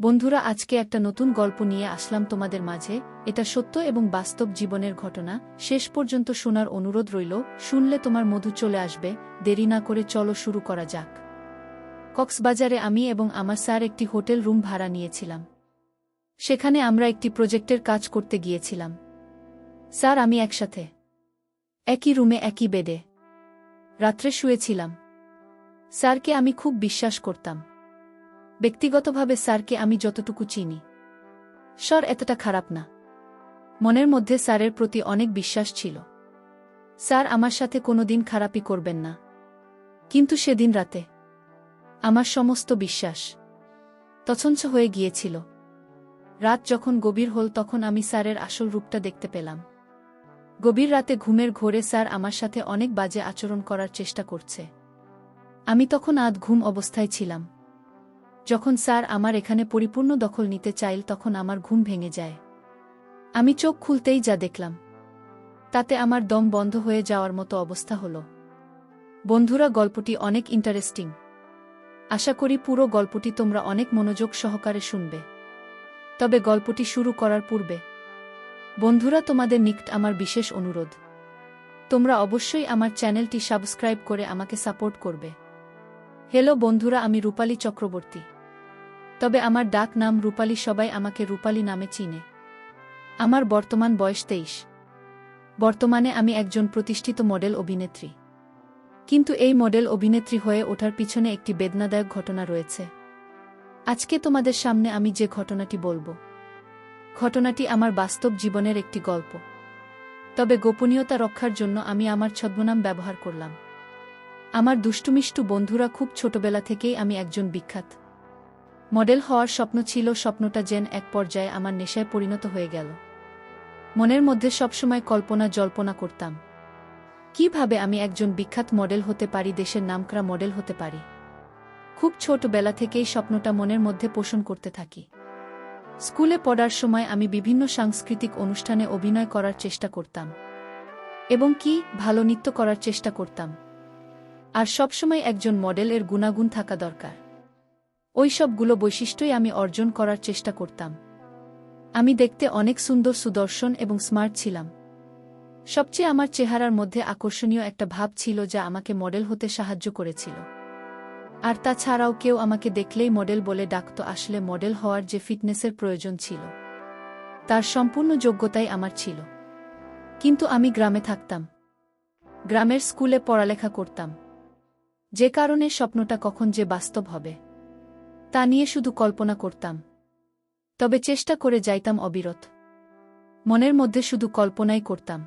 বন্ধুরা, আজকে একটা নতুন গল্প নিয়ে আসলাম তোমাদের মাঝে। এটা সত্য এবং বাস্তব জীবনের ঘটনা। শেষ পর্যন্ত শোনার অনুরোধ রইল। শুনলে তোমার মধু চলে আসবে। দেরি না করে চলো শুরু করা যাক। কক্সবাজারে আমি এবং আমার স্যার একটি হোটেল রুম ভাড়া নিয়েছিলাম। সেখানে আমরা একটি প্রজেক্টের কাজ করতে গিয়েছিলাম। স্যার আমি একসাথে একই রুমে একই বেডে রাত্রে শুয়েছিলাম। স্যারকে আমি খুব বিশ্বাস করতাম। ব্যক্তিগতভাবে স্যারকে আমি যতটুকু চিনি, স্যার এতটা খারাপ না। মনের মধ্যে স্যারের প্রতি অনেক বিশ্বাস ছিল। স্যার আমার সাথে কোনোদিন খারাপই করবেন না। কিন্তু সেদিন রাতে আমার সমস্ত বিশ্বাস তছনছ হয়ে গিয়েছিল। রাত যখন গভীর হল তখন আমি স্যারের আসল রূপটা দেখতে পেলাম। গভীর রাতে ঘুমের ঘোরে স্যার আমার সাথে অনেক বাজে আচরণ করার চেষ্টা করছে। আমি তখন আধ ঘুম অবস্থায় ছিলাম। যখন স্যার আমার এখানে পরিপূর্ণ দখল নিতে চাইল তখন আমার ঘুম ভেঙে যায়। আমি চোখ খুলতেই যা দেখলাম তাতে আমার দম বন্ধ হয়ে যাওয়ার মতো অবস্থা হলো। বন্ধুরা, গল্পটি অনেক ইন্টারেস্টিং। আশা করি পুরো গল্পটি তোমরা অনেক মনোযোগ সহকারে শুনবে। তবে গল্পটি শুরু করার পূর্বে বন্ধুরা, তোমাদের নিকট আমার বিশেষ অনুরোধ, তোমরা অবশ্যই আমার চ্যানেলটি সাবস্ক্রাইব করে আমাকে সাপোর্ট করবে। হ্যালো বন্ধুরা, আমি রূপালী চক্রবর্তী। তবে আমার ডাক নাম রূপালী। সবাই আমাকে রূপালী নামে চিনে। আমার বর্তমান বয়স 23। বর্তমানে আমি একজন প্রতিষ্ঠিত মডেল অভিনেত্রী। কিন্তু এই মডেল অভিনেত্রী হয়ে ওঠার পিছনে একটি বেদনাদায়ক ঘটনা রয়েছে। আজকে তোমাদের সামনে আমি যে ঘটনাটি বলবো, ঘটনাটি আমার বাস্তব জীবনের একটি গল্প। তবে গোপনীয়তা রক্ষার জন্য আমি আমার ছদ্মনাম ব্যবহার করলাম। আমার দুষ্টুমিষ্টু বন্ধুরা, খুব ছোটবেলা থেকেই আমি একজন বিখ্যাত মডেল হওয়ার স্বপ্ন ছিল। স্বপ্নটা যেন এক পর্যায়ে আমার নেশায় পরিণত হয়ে গেল। মনের মধ্যে সবসময় কল্পনা জল্পনা করতাম, কিভাবে আমি একজন বিখ্যাত মডেল হতে পারি, দেশের নামকরা মডেল হতে পারি। খুব ছোটবেলা থেকেই স্বপ্নটা মনের মধ্যে পোষণ করতে থাকি। স্কুলে পড়ার সময় আমি বিভিন্ন সাংস্কৃতিক অনুষ্ঠানে অভিনয় করার চেষ্টা করতাম এবং ভালো নৃত্য করার চেষ্টা করতাম। আর সবসময় একজন মডেলের গুণাগুণ থাকা দরকার। ওই সবগুলো বৈশিষ্ট্যই আমি অর্জন করার চেষ্টা করতাম। আমি দেখতে অনেক সুন্দর, সুদর্শন এবং স্মার্ট ছিলাম। সবচেয়ে আমার চেহারার মধ্যে আকর্ষণীয় একটা ভাব ছিল যা আমাকে মডেল হতে সাহায্য করেছিল। আর তাছাড়াও কেউ আমাকে দেখলেই মডেল বলে ডাকত। আসলে মডেল হওয়ার যে ফিটনেসের প্রয়োজন ছিল তার সম্পূর্ণ যোগ্যতাই আমার ছিল। কিন্তু আমি গ্রামে থাকতাম, গ্রামের স্কুলে পড়ালেখা করতাম। যে কারণে স্বপ্নটা কখন যে বাস্তব হবে তা নিয়ে শুধু কল্পনা করতাম। তবে চেষ্টা করে যাইতাম অবিরত। মনের মধ্যে শুধু কল্পনাই করতাম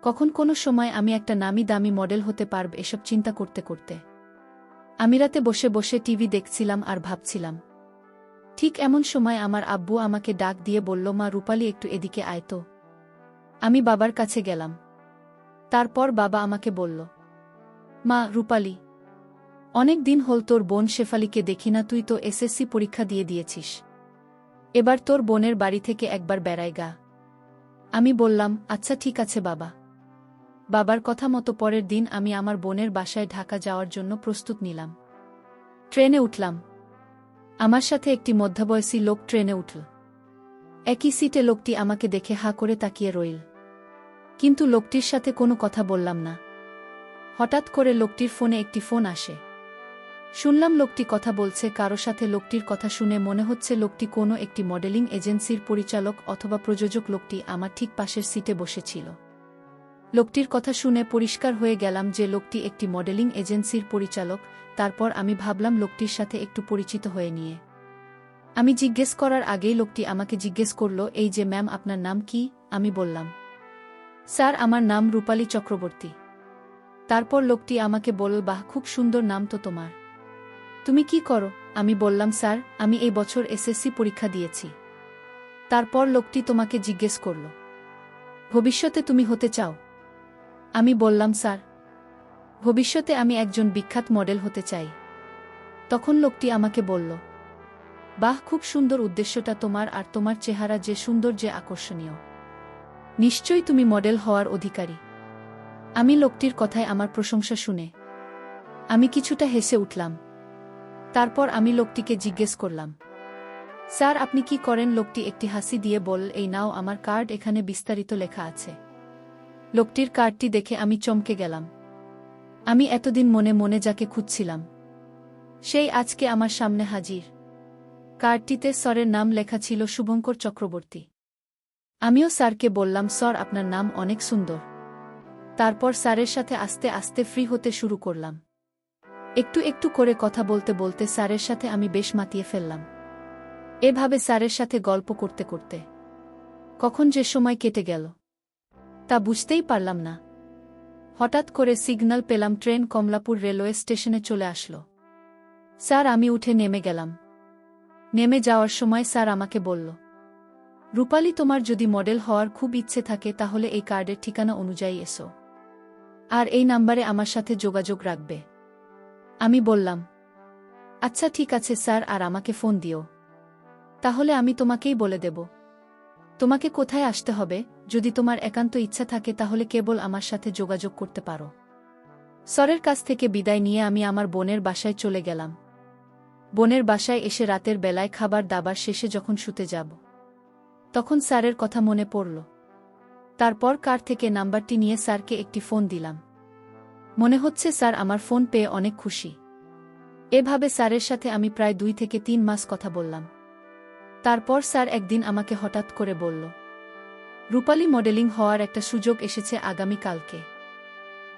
কখন কোনো সময় আমি একটা নামি দামি মডেল হতে পারব। এসব চিন্তা করতে করতে আমি রাতে বসে বসে টিভি দেখছিলাম আর ভাবছিলাম। ঠিক এমন সময় আমার আব্বু আমাকে ডাক দিয়ে বলল, মা রূপালী, একটু এদিকে আয় তো। আমি বাবার কাছে গেলাম। তারপর বাবা আমাকে বলল, মা রূপালী, অনেক দিন হল তোর বোন শেফালিকে দেখি না। তুই তো এসএসসি পরীক্ষা দিয়ে দিয়েছিস। এবার তোর বোনের বাড়ি থেকে একবার বেড়াই গা। আমি বললাম, আচ্ছা ঠিক আছে বাবা। বাবার কথা মতো পরের দিন আমি আমার বোনের বাসায় ঢাকা যাওয়ার জন্য প্রস্তুত নিলাম। ট্রেনে উঠলাম। আমার সাথে একটি মধ্যবয়সী লোক ট্রেনে উঠল। একই সিটে লোকটি আমাকে দেখে হা করে তাকিয়ে রইল। কিন্তু লোকটির সাথে কোনো কথা বললাম না। হঠাৎ করে লোকটির ফোনে একটি ফোন আসে। শুনলাম লোকটি কথা বলছে কারো সাথে। লোকটির কথা শুনে মনে হচ্ছে লোকটি কোনো একটি মডেলিং এজেন্সির পরিচালক অথবা প্রযোজক। লোকটি আমার ঠিক পাশের সিটে বসেছিল। লোকটির কথা শুনে পরিষ্কার হয়ে গেলাম যে লোকটি একটি মডেলিং এজেন্সির পরিচালক। তারপর আমি ভাবলাম লোকটির সাথে একটু পরিচিত হয়ে নিয়ে। আমি জিজ্ঞেস করার আগেই লোকটি আমাকে জিজ্ঞেস করল, এই যে ম্যাম, আপনার নাম কি? আমি বললাম, স্যার আমার নাম রূপালী চক্রবর্তী। তারপর লোকটি আমাকে বলল, বাহ, খুব সুন্দর নাম তো তোমার। তুমি কি করো? আমি বললাম, স্যার আমি এই বছর এসএসসি পরীক্ষা দিয়েছি। তারপর লোকটি তোমাকে জিজ্ঞেস করল, ভবিষ্যতে তুমি হতে চাও? আমি বললাম, স্যার ভবিষ্যতে আমি একজন বিখ্যাত মডেল হতে চাই। তখন লোকটি আমাকে বলল, বাহ, খুব সুন্দর উদ্দেশ্যটা তোমার। আর তোমার চেহারা যে সুন্দর, যে আকর্ষণীয়, নিশ্চয়ই তুমি মডেল হওয়ার অধিকারী। আমি লোকটির কথায় আমার প্রশংসা শুনে আমি কিছুটা হেসে উঠলাম। তারপর আমি লোকটিকে জিজ্ঞেস করলাম, স্যার আপনি কি করেন? লোকটি একটি হাসি দিয়ে বলল, এই নাও আমার কার্ড, এখানে বিস্তারিত লেখা আছে। লোকটির কার্ডটি দেখে আমি চমকে গেলাম। আমি এতদিন মনে মনে যাকে খুঁজছিলাম সেই আজকে আমার সামনে হাজির। কার্ডটিতে স্যারের নাম লেখা ছিল শুভঙ্কর চক্রবর্তী। আমিও স্যারকে বললাম, স্যার আপনার নাম অনেক সুন্দর। তারপর স্যারের সাথে আস্তে আস্তে ফ্রি হতে শুরু করলাম। একটু একটু করে কথা বলতে বলতে স্যারের সাথে আমি বেশ মাতিয়ে ফেললাম। এভাবে স্যারের সাথে গল্প করতে করতে কখন যে সময় কেটে গেল তা বুঝতেই পারলাম না। হঠাৎ করে সিগন্যাল পেলাম, ট্রেন কমলাপুর রেলওয়ে স্টেশনে চলে আসলো। স্যার আমি উঠে নেমে গেলাম। নেমে যাওয়ার সময় স্যার আমাকে বলল, রূপালী তোমার যদি মডেল হওয়ার খুব ইচ্ছে থাকে তাহলে এই কার্ডের ঠিকানা অনুযায়ী এসো, আর এই নাম্বারে আমার সাথে যোগাযোগ রাখবে। আমি বললাম, আচ্ছা ঠিক আছে স্যার, আর আমাকে ফোন দিও। তাহলে আমি তোমাকেই বলে দেব তোমাকে কোথায় আসতে হবে। যদি তোমার একান্ত ইচ্ছা থাকে তাহলে কেবল আমার সাথে যোগাযোগ করতে পারো। স্যারের কাছ থেকে বিদায় নিয়ে আমি আমার বোনের বাসায় চলে গেলাম। বোনের বাসায় এসে রাতের বেলায় খাবার দাবার শেষে যখন শুতে যাব তখন স্যারের কথা মনে পড়ল। তারপর কার থেকে নাম্বারটি নিয়ে স্যারকে একটি ফোন দিলাম। মনে হচ্ছে স্যার আমার ফোন পেয়ে অনেক খুশি। এভাবে স্যারের সাথে আমি প্রায় 2 থেকে 3 মাস কথা বললাম। তারপর স্যার একদিন আমাকে হঠাৎ করে বলল, রূপালী মডেলিং হওয়ার একটা সুযোগ এসেছে আগামীকালকে।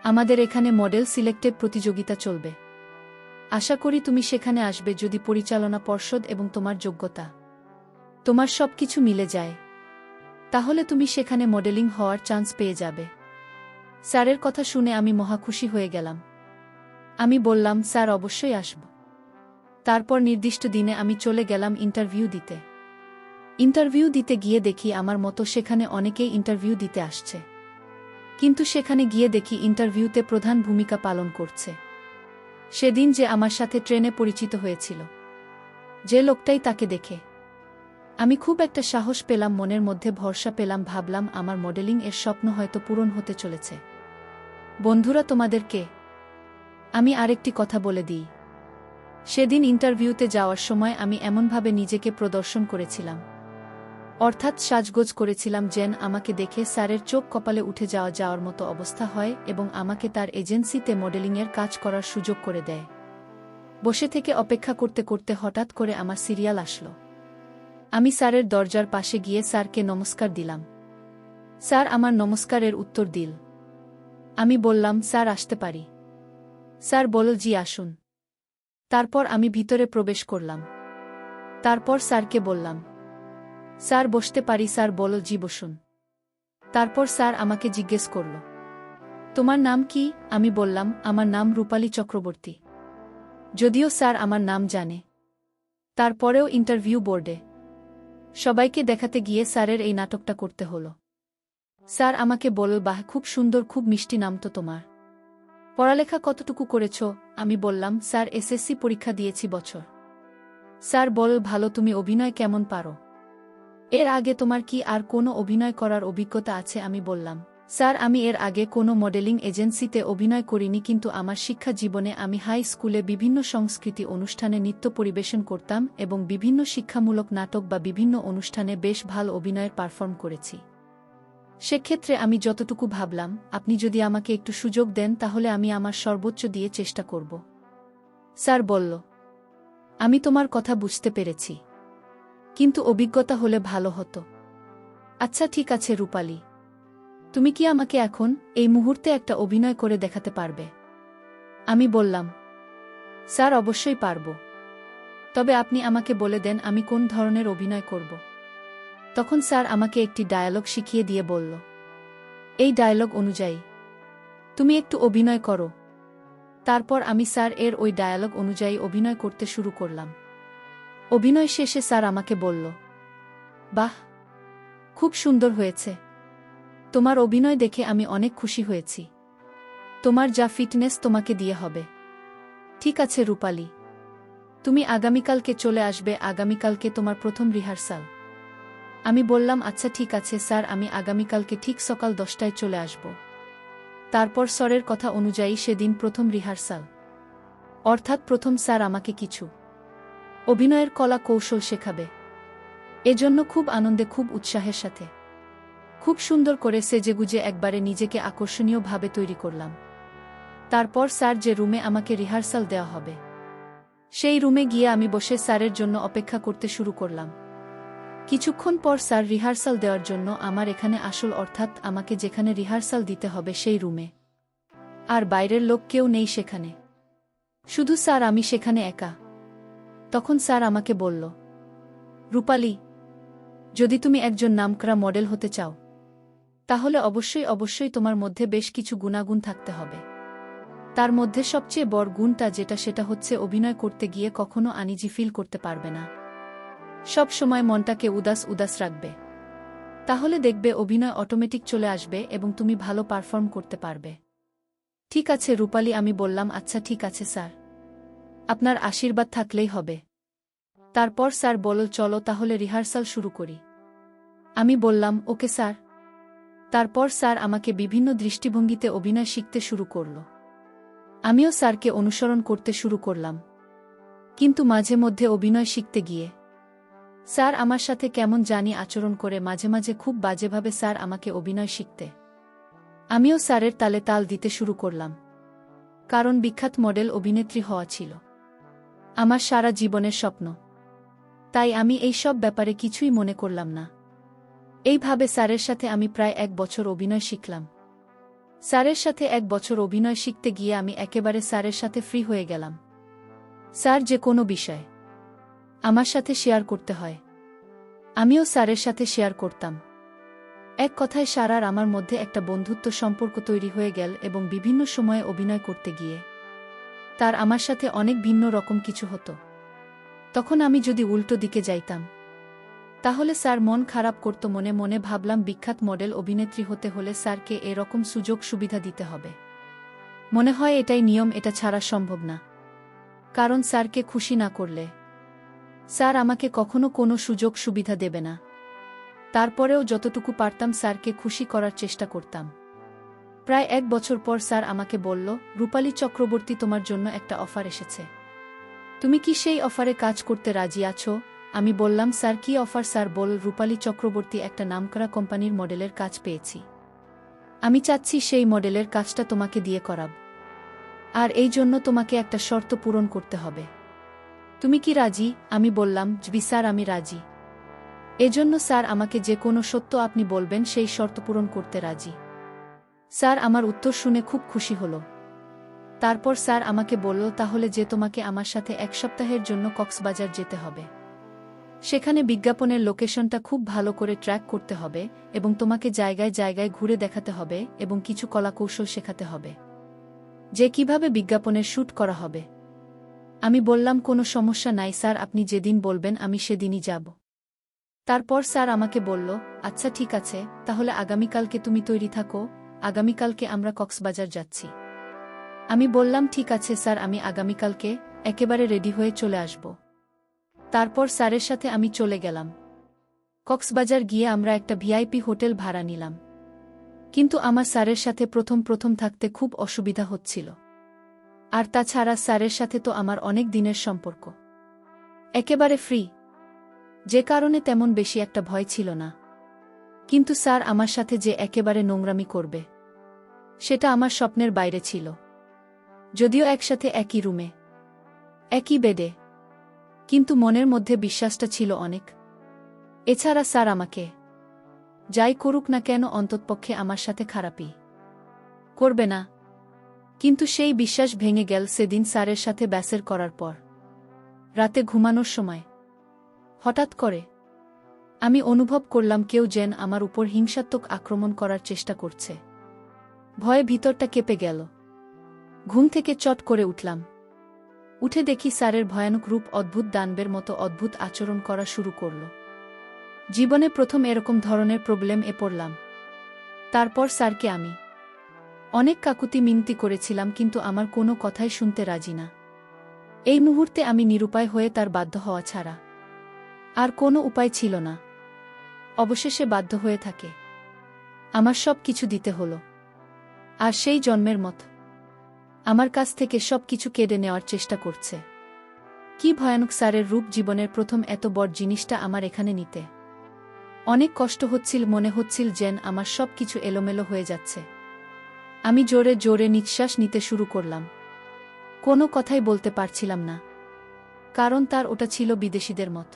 আমাদের এখানে মডেল সিলেক্টেড প্রতিযোগিতা চলবে। আশা করি তুমি সেখানে আসবে যদি পরিচালনা পর্ষদ এবং তোমার যোগ্যতা তোমার সবকিছু মিলে যায়, তাহলে তুমি সেখানে মডেলিং হওয়ার চান্স পেয়ে যাবে। স্যারের কথা শুনে আমি মহা খুশি হয়ে গেলাম। আমি বললাম, স্যার অবশ্যই আসব। তারপর নির্দিষ্ট দিনে আমি চলে গেলাম ইন্টারভিউ দিতে। ইন্টারভিউ দিতে গিয়ে দেখি আমার মতো সেখানে অনেকেই ইন্টারভিউ দিতে আসছে, কিন্তু সেখানে গিয়ে দেখি ইন্টারভিউতে প্রধান ভূমিকা পালন করছে সেদিন যে আমার সাথে ট্রেনে পরিচিত হয়েছিল যে লোকটাই, তাকে দেখে আমি খুব একটা সাহস পেলাম, মনের মধ্যে ভরসা পেলাম। ভাবলাম আমার মডেলিং এর স্বপ্ন হয়তো পূরণ হতে চলেছে। বন্ধুরা তোমাদেরকে আমি আরেকটি কথা বলে দিই। সেদিন ইন্টারভিউতে যাওয়ার সময় আমি এমনভাবে নিজেকে প্রদর্শন করেছিলাম, অর্থাৎ সাজগোজ করেছিলাম যেন আমাকে দেখে স্যারের চোখ কপালে উঠে যাওয়ার মতো অবস্থা হয় এবং আমাকে তার এজেন্সিতে মডেলিংয়ের কাজ করার সুযোগ করে দেয়। বসে থেকে অপেক্ষা করতে করতে হঠাৎ করে আমার সিরিয়াল আসলো। আমি স্যারের দরজার পাশে গিয়ে স্যারকে নমস্কার দিলাম। স্যার আমার নমস্কারের উত্তর দিল। আমি বললাম, স্যার আসতে পারি? স্যার বলল, জি আসুন। তারপর আমি ভিতরে প্রবেশ করলাম। তারপর স্যারকে বললাম, স্যার বসতে পারি? স্যার বলল, জি বসুন। তারপর স্যার আমাকে জিজ্ঞেস করল, তোমার নাম কি? আমি বললাম, আমার নাম রূপালী চক্রবর্তী। যদিও স্যার আমার নাম জানে, তারপরেও ইন্টারভিউ বোর্ডে সবাইকে দেখাতে গিয়ে স্যারের এই নাটকটা করতে হলো। স্যার আমাকে বলল, বাহ খুব সুন্দর, খুব মিষ্টি নাম তো তোমার। পড়ালেখা কতটুকু করেছ? আমি বললাম, স্যার এসএসসি পরীক্ষা দিয়েছি বছর। স্যার বলল, ভালো। তুমি অভিনয় কেমন পারো? এর আগে তোমার কি আর কোনো অভিনয় করার অভিজ্ঞতা আছে? আমি বললাম, স্যার আমি এর আগে কোনো মডেলিং এজেন্সিতে অভিনয় করিনি, কিন্তু আমার শিক্ষা জীবনে আমি হাই স্কুলে বিভিন্ন সংস্কৃতি অনুষ্ঠানে নৃত্য পরিবেশন করতাম এবং বিভিন্ন শিক্ষামূলক নাটক বা বিভিন্ন অনুষ্ঠানে বেশ ভালো অভিনয়ের পারফর্ম করেছি। সেক্ষেত্রে আমি যতটুকু ভাবলাম, আপনি যদি আমাকে একটু সুযোগ দেন তাহলে আমি আমার সর্বোচ্চ দিয়ে চেষ্টা করব। স্যার বলল, আমি তোমার কথা বুঝতে পেরেছি, কিন্তু অভিজ্ঞতা হলে ভালো হতো। আচ্ছা ঠিক আছে রূপালী, তুমি কি আমাকে এখন এই মুহূর্তে একটা অভিনয় করে দেখাতে পারবে? আমি বললাম, স্যার অবশ্যই পারব, তবে আপনি আমাকে বলে দেন আমি কোন ধরনের অভিনয় করব। তখন স্যার আমাকে একটি ডায়ালগ শিখিয়ে দিয়ে বলল, এই ডায়ালগ অনুযায়ী তুমি একটু অভিনয় করো। তারপর আমি স্যার এর ওই ডায়ালগ অনুযায়ী অভিনয় করতে শুরু করলাম। অভিনয় শেষে স্যার আমাকে বলল, বাহ খুব সুন্দর হয়েছে, তোমার অভিনয় দেখে আমি অনেক খুশি হয়েছি। তোমার যা ফিটনেস তোমাকে দিয়ে হবে। ঠিক আছে রূপালী, তুমি আগামীকালকে চলে আসবে, আগামীকালকে তোমার প্রথম রিহার্সাল। আমি বললাম, আচ্ছা ঠিক আছে স্যার, আমি আগামীকালকে ঠিক সকাল 10টায় চলে আসব। তারপর স্যারের কথা অনুযায়ী সেদিন প্রথম রিহার্সাল, অর্থাৎ প্রথম স্যার আমাকে কিছু অভিনয়ের কলা কৌশল শেখাবে। এজন্য খুব আনন্দে খুব উৎসাহের সাথে খুব সুন্দর করে সেজেগুজে একবারে নিজেকে আকর্ষণীয়ভাবে তৈরি করলাম। তারপর স্যার যে রুমে আমাকে রিহার্সাল দেওয়া হবে সেই রুমে গিয়ে আমি বসে স্যারের জন্য অপেক্ষা করতে শুরু করলাম। কিছুক্ষণ পর স্যার রিহার্সাল দেওয়ার জন্য আমার এখানে আসল অর্থাৎ আমাকে যেখানে রিহার্সাল দিতে হবে সেই রুমে। আর বাইরের লোক কেউ নেই সেখানে, শুধু স্যার আমি সেখানে একা। তখন স্যার আমাকে বলল, রূপালী, যদি তুমি একজন নামকরা মডেল হতে চাও তাহলে অবশ্যই অবশ্যই তোমার মধ্যে বেশ কিছু গুণাগুণ থাকতে হবে। তার মধ্যে সবচেয়ে বড় গুণটা সেটা হচ্ছে অভিনয় করতে গিয়ে কখনো আনইজি ফিল করতে পারবে না। সব সময় মনটাকে উদাস উদাস রাখবে, তাহলে দেখবে অভিনয় অটোমেটিক চলে আসবে এবং তুমি ভালো পারফর্ম করতে পারবে। ঠিক আছে রূপালী, আমি বললাম আচ্ছা ঠিক আছে স্যার, আপনার আশীর্বাদ থাকলেই হবে। তারপর স্যার বলল চলো তাহলে রিহার্সাল শুরু করি। আমি বললাম ওকে স্যার। তারপর স্যার আমাকে বিভিন্ন দৃষ্টিভঙ্গিতে অভিনয় শিখতে শুরু করল। আমিও স্যারকে অনুসরণ করতে শুরু করলাম। কিন্তু মাঝে মধ্যে অভিনয় শিখতে গিয়ে স্যার আমার সাথে কেমন জানি আচরণ করে, মাঝে মাঝে খুব বাজেভাবে স্যার আমাকে অভিনয় শিখতে। আমিও স্যারের তালে তাল দিতে শুরু করলাম, কারণ বিখ্যাত মডেল অভিনেত্রী হওয়া ছিল আমার সারা জীবনের স্বপ্ন। তাই আমি এই সব ব্যাপারে কিছুই মনে করলাম না। এইভাবে স্যারের সাথে আমি প্রায় 1 বছর অভিনয় শিখলাম। স্যারের সাথে 1 বছর অভিনয় শিখতে গিয়ে আমি একেবারে স্যারের সাথে ফ্রি হয়ে গেলাম। স্যার যে কোনো বিষয় আমার সাথে শেয়ার করতে হয়, আমিও স্যারের সাথে শেয়ার করতাম। এক কথায় স্যার আর আমার মধ্যে একটা বন্ধুত্ব সম্পর্ক তৈরি হয়ে গেল এবং বিভিন্ন সময়ে অভিনয় করতে গিয়ে তার আমার সাথে অনেক ভিন্ন রকম কিছু হতো। তখন আমি যদি উল্টো দিকে যাইতাম তাহলে স্যার মন খারাপ করত। মনে মনে ভাবলাম বিখ্যাত মডেল অভিনেত্রী হতে হলে স্যারকে এরকম সুযোগ সুবিধা দিতে হবে। মনে হয় এটাই নিয়ম, এটা ছাড়া সম্ভব না, কারণ স্যারকে খুশি না করলে স্যার আমাকে কখনো কোনো সুযোগ সুবিধা দেবে না। তারপরেও যতটুকু পারতাম স্যারকে খুশি করার চেষ্টা করতাম। প্রায় 1 বছর পর স্যার আমাকে বলল, রূপালী চক্রবর্তী, তোমার জন্য একটা অফার এসেছে, তুমি কি সেই অফারে কাজ করতে রাজি আছো? আমি বললাম স্যার কি অফার? স্যার বলল, রূপালী চক্রবর্তী, একটা নামকরা কোম্পানির মডেলের কাজ পেয়েছি। আমি চাচ্ছি সেই মডেলের কাজটা তোমাকে দিয়ে করাব, আর এই জন্য তোমাকে একটা শর্ত পূরণ করতে হবে। তুমি কি রাজি? আমি বললাম জি স্যার, আমি রাজি। এজন্য স্যার আমাকে যে কোনো সত্য আপনি বলবেন সেই শর্ত পূরণ করতে রাজি। স্যার আমার উত্তর শুনে খুব খুশি হল। তারপর স্যার আমাকে বলল, তাহলে যে তোমাকে আমার সাথে 1 সপ্তাহের জন্য কক্সবাজার যেতে হবে। সেখানে বিজ্ঞাপনের লোকেশনটা খুব ভালো করে ট্র্যাক করতে হবে এবং তোমাকে জায়গায় জায়গায় ঘুরে দেখাতে হবে এবং কিছু কলাকৌশল শেখাতে হবে যে কিভাবে বিজ্ঞাপনের শ্যুট করা হবে। আমি বললাম কোনো সমস্যা নাই স্যার, আপনি যেদিন বলবেন আমি সেদিনই যাব। তারপর স্যার আমাকে বলল, আচ্ছা ঠিক আছে, তাহলে আগামীকালকে তুমি তৈরি থাকো, আগামীকালকে আমরা কক্সবাজার যাচ্ছি। আমি বললাম ঠিক আছে স্যার, আমি আগামীকালকে একেবারে রেডি হয়ে চলে আসব। তারপর স্যারের সাথে আমি চলে গেলাম। কক্সবাজার গিয়ে আমরা একটা ভিআইপি হোটেল ভাড়া নিলাম। কিন্তু আমার স্যারের সাথে প্রথম প্রথম থাকতে খুব অসুবিধা হচ্ছিল। আর তাছাড়া স্যারের সাথে তো আমার অনেক দিনের সম্পর্ক, একেবারে ফ্রি, যে কারণে তেমন বেশি একটা ভয় ছিল না। কিন্তু স্যার আমার সাথে যে একেবারে নোংরামি করবে সেটা আমার স্বপ্নের বাইরে ছিল। যদিও একসাথে একই রুমে, একই বেডে, কিন্তু মনের মধ্যে বিশ্বাসটা ছিল অনেক। এছাড়া স্যার আমাকে যাই করুক না কেন অন্ততপক্ষে আমার সাথে খারাপই করবে না। কিন্তু সেই বিশ্বাস ভেঙে গেল সেদিন স্যারের সাথে ব্যাসের করার পর। রাতে ঘুমানোর সময় হঠাৎ করে আমি অনুভব করলাম কেউ যেন আমার উপর হিংসাত্মক আক্রমণ করার চেষ্টা করছে। ভয়ে ভিতরটা কেঁপে গেল। ঘুম থেকে চট করে উঠলাম। উঠে দেখি স্যারের ভয়ানক রূপ অদ্ভুত দানবের মতো অদ্ভুত আচরণ করা শুরু করল। জীবনে প্রথম এরকম ধরনের প্রবলেম পড়লাম। তারপর স্যারকে আমি অনেক কাকুতি মিনতি করেছিলাম, কিন্তু আমার কোনো কথাই শুনতে রাজি না। এই মুহূর্তে আমি নিরুপায় হয়ে তার বাধ্য হওয়া ছাড়া আর কোনো উপায় ছিল না। অবশেষে বাধ্য হয়ে থাকে আমার সব কিছু দিতে হলো। আর সেই জন্মের মত আমার কাছ থেকে সব কিছু কেড়ে নেওয়ার চেষ্টা করছে। কি ভয়ানক! স্যারের রূপ জীবনের প্রথম এত বড় জিনিসটা আমার এখানে নিতে অনেক কষ্ট হচ্ছিল, মনে হচ্ছিল যেন আমার সব কিছু এলোমেলো হয়ে যাচ্ছে। আমি জোরে জোরে নিঃশ্বাস নিতে শুরু করলাম। কোনো কথাই বলতে পারছিলাম না, কারণ তার ওটা ছিল বিদেশিদের মত।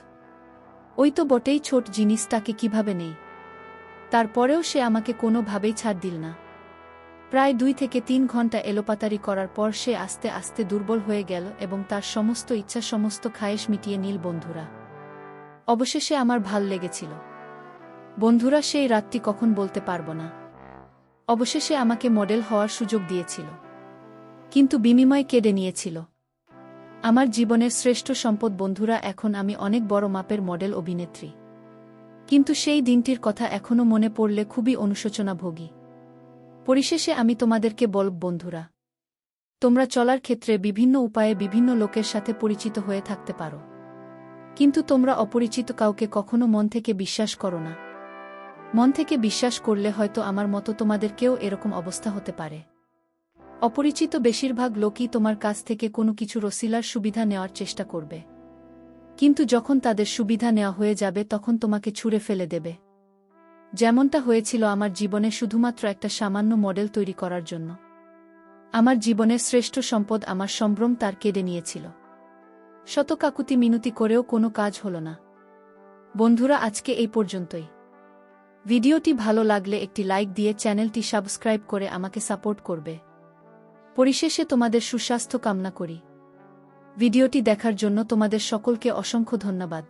ওই তো বটেই, ছোট জিনিস, তাকে কিভাবে নেই? তারপরেও সে আমাকে কোনোভাবেই ছাড় দিল না। প্রায় 2 থেকে 3 ঘন্টা এলোপাতাড়ি করার পর সে আস্তে আস্তে দুর্বল হয়ে গেল এবং তার সমস্ত ইচ্ছা, সমস্ত খায়েশ মিটিয়ে নিল। বন্ধুরা, অবশেষে আমার ভাল লেগেছিল। বন্ধুরা, সেই রাতটি কখন বলতে পারবো না। অবশেষে আমাকে মডেল হওয়ার সুযোগ দিয়েছিল, কিন্তু বিনিময় কেড়ে নিয়েছিল আমার জীবনের শ্রেষ্ঠ সম্পদ। বন্ধুরা, এখন আমি অনেক বড় মাপের মডেল অভিনেত্রী, কিন্তু সেই দিনটির কথা এখনো মনে পড়লে খুবই অনুশোচনা ভোগী। পরিশেষে আমি তোমাদেরকে বলব, বন্ধুরা, তোমরা চলার ক্ষেত্রে বিভিন্ন উপায়ে বিভিন্ন লোকের সাথে পরিচিত হয়ে থাকতে পারো, কিন্তু তোমরা অপরিচিত কাউকে কখনো মন থেকে বিশ্বাস করো না। মন থেকে বিশ্বাস করলে হয়তো আমার মতো তোমাদেরকেও এরকম অবস্থা হতে পারে। অপরিচিত বেশিরভাগ লোকই তোমার কাছ থেকে কোনো কিছু রসিলার সুবিধা নেওয়ার চেষ্টা করবে, কিন্তু যখন তাদের সুবিধা নেওয়া হয়ে যাবে তখন তোমাকে ছুঁড়ে ফেলে দেবে। যেমনটা হয়েছিল আমার জীবনে, শুধুমাত্র একটা সামান্য মডেল তৈরি করার জন্য আমার জীবনের শ্রেষ্ঠ সম্পদ, আমার সম্ভ্রম, তার কেড়ে নিয়েছিল। শত কাকুতি মিনতি করেও কোনো কাজ হল না। বন্ধুরা, আজকে এই পর্যন্তই। ভিডিওটি ভালো লাগলে একটি লাইক দিয়ে চ্যানেলটি সাবস্ক্রাইব করে আমাকে সাপোর্ট করবে। পরিশেষে তোমাদের সুস্বাস্থ্য কামনা করি। ভিডিওটি দেখার জন্য তোমাদের সকলকে অসংখ্য ধন্যবাদ।